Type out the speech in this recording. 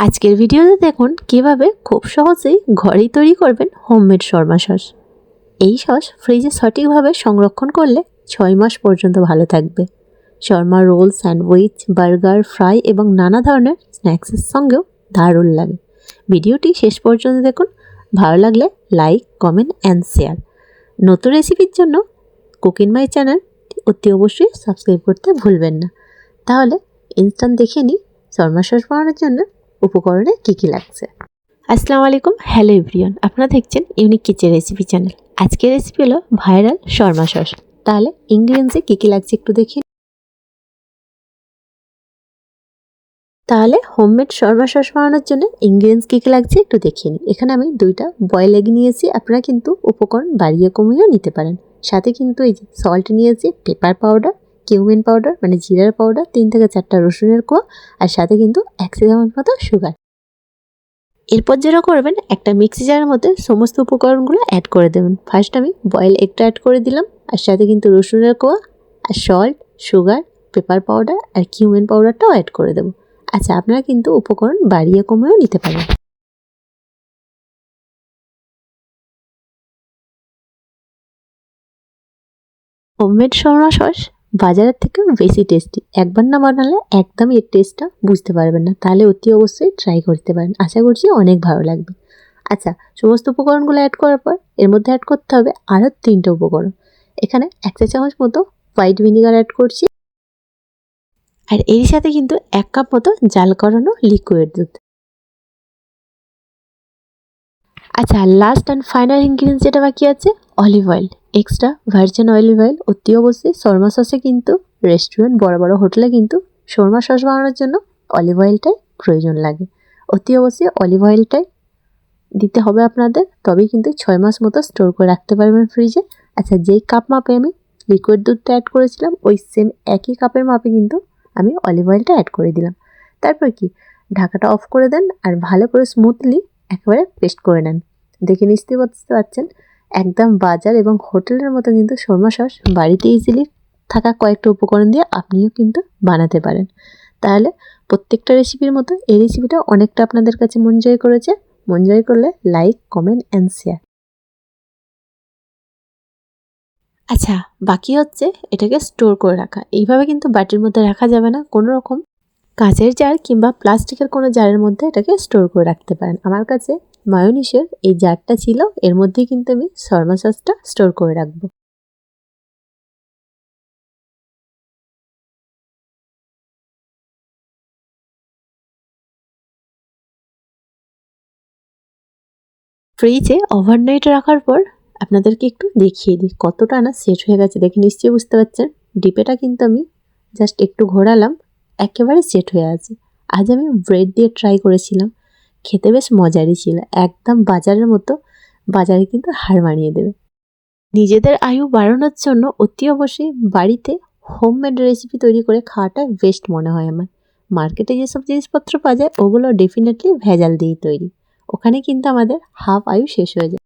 আজকের ভিডিওতে দেখুন কিভাবে খুব সহজেই ঘরেই তৈরি করবেন হোমমেড শর্মা সস। এই সস ফ্রিজে সঠিকভাবে সংরক্ষণ করলে 6 মাস পর্যন্ত ভালো থাকবে। Shawarma roll, sandwich, burger, fry এবং নানা ধরনের স্ন্যাক্সের সঙ্গেও দারুণ লাগে। ভিডিওটি শেষ পর্যন্ত দেখুন। ভালো লাগলে লাইক, কমেন্ট অ্যান্ড শেয়ার। নতুন রেসিপির জন্য কুকিং মাই চ্যানেল অতি অবশ্যই সাবস্ক্রাইব করতে ভুলবেন না। তাহলে ইনস্ট্যান্ট দেখে নিই শর্মা সস বানানোর জন্য উপকরণে কী কী লাগছে। আসসালামু আলাইকুম, হ্যালো এভরিওয়ান, আপনারা দেখছেন ইউনিক কিচেন রেসিপি চ্যানেল। আজকের রেসিপি হলো ভাইরাল শর্মা সস। তাহলে ইনগ্রিডিয়েন্টসে কী কী লাগছে একটু দেখি। তাহলে হোমমেড শর্মা সস বানানোর জন্য ইনগ্রিডিয়েন্টস কী কী লাগছে একটু দেখিয়ে নিই। এখানে আমি 2টা বয়েল এগ নিয়েছি। আপনারা কিন্তু উপকরণ বাড়িয়ে কমিয়েও নিতে পারেন। সাথে কিন্তু এই যে সল্ট নিয়েছি, পেপার পাউডার, কিউমিন পাউডার মানে জিরার পাউডার, 3 থেকে 4টা রসুনের কোয়া, আর সাথে কিন্তু 1 চা চামচ মতো সুগার। এরপর যেটা করবেন, একটা মিক্সি জারের মধ্যে সমস্ত উপকরণগুলো অ্যাড করে দেবেন। ফার্স্ট আমি বয়েল এগটা অ্যাড করে দিলাম, আর সাথে কিন্তু রসুনের কোয়া আর সল্ট, সুগার, পেপার পাউডার আর কিউমিন পাউডারটাও অ্যাড করে দেবো। আচ্ছা, আপনারা কিন্তু উপকরণ বাড়িয়ে কমেও নিতে পারেন। হোমমেড শর্মা সস বাজারের থেকেও বেশি টেস্টি। একবার না বানালে একদমই এর টেস্টটা বুঝতে পারবেন না। তাহলে অতি অবশ্যই ট্রাই করতে পারেন, আশা করছি অনেক ভালো লাগবে। আচ্ছা, সমস্ত উপকরণগুলো অ্যাড করার পর এর মধ্যে অ্যাড করতে হবে আরও 3টে উপকরণ। এখানে 1 চা চামচ মতো হোয়াইট ভিনিগার অ্যাড করছি, আর এর সাথে কিন্তু 1 কাপ মতো জাল করানো লিকুইড দুধ। আচ্ছা, লাস্ট অ্যান্ড ফাইনাল ইনগ্রিডিয়েন্টস যেটা বাকি আছে, olive oil, extra virgin olive oil. অতি অবশ্যই শর্মা সসে কিন্তু রেস্টুরেন্ট, বড় বড় হোটেলে কিন্তু শর্মা সস বানানোর জন্য অলিভ অয়েলটাই প্রয়োজন লাগে। অতি অবশ্যই অলিভ অয়েলটাই দিতে হবে আপনাদের, তবেই কিন্তু 6 মাস মতো স্টোর করে রাখতে পারবেন ফ্রিজে। আচ্ছা, যেই কাপ মাপে আমি লিকুইড দুধটা অ্যাড করেছিলাম, ওই সেম একই কাপের মাপে কিন্তু আমি অলিভ অয়েলটা অ্যাড করে দিলাম। তারপর কি, ঢাকাটা অফ করে দেন আর ভালো করে স্মুথলি একেবারে পেস্ট করে নেন। দেখে নিশ্চয়ই বুঝতে পারছেন, একদম বাজার এবং হোটেলের মতো কিন্তু শর্মা সস বাড়িতে ইজিলি থাকা কয়েকটা উপকরণ দিয়ে আপনিও কিন্তু বানাতে পারেন। তাহলে প্রত্যেকটা রেসিপির মতো এই রেসিপিটা অনেকটা আপনাদের কাছে মন জয় করেছে। মন জয় করলে লাইক, কমেন্ট অ্যান্ড শেয়ার। আচ্ছা, বাকি হচ্ছে এটাকে স্টোর করে রাখা। এইভাবে কিন্তু বাটির মধ্যে রাখা যাবে না, কোনো রকম কাঁচের জার কিংবা প্লাস্টিকের কোনো জারের মধ্যে এটাকে স্টোর করে রাখতে পারেন। আমার কাছে মায়োনিসের এই জারটা ছিল, এর মধ্যেই কিন্তু আমি শর্মা সসটা স্টোর করে রাখবো। ফ্রিজে ওভারনাইট রাখার পর আপনাদেরকে একটু দেখিয়ে দিই কতটা না সেট হয়ে গেছে। দেখে নিশ্চয়ই বুঝতে পারছেন, ডিপেটা কিন্তু আমি জাস্ট একটু ঘোরালাম, একেবারে সেট হয়ে আছে। আজ আমি ব্রেড দিয়ে ট্রাই করেছিলাম, খেতে বেশ মজারই ছিল, একদম বাজারের মতো। বাজারে কিন্তু হার মানিয়ে দেবে। নিজেদের আয়ু বাড়ানোর জন্য অতি অবশ্যই বাড়িতে হোমমেড রেসিপি তৈরি করে খাওয়াটা বেস্ট মনে হয় আমার। মার্কেটে যেসব জিনিসপত্র পাওয়া যায় ওগুলো ডেফিনেটলি ভেজাল দিয়েই তৈরি, ওখানে কিন্তু আমাদের হাফ আয়ু শেষ হয়ে যায়।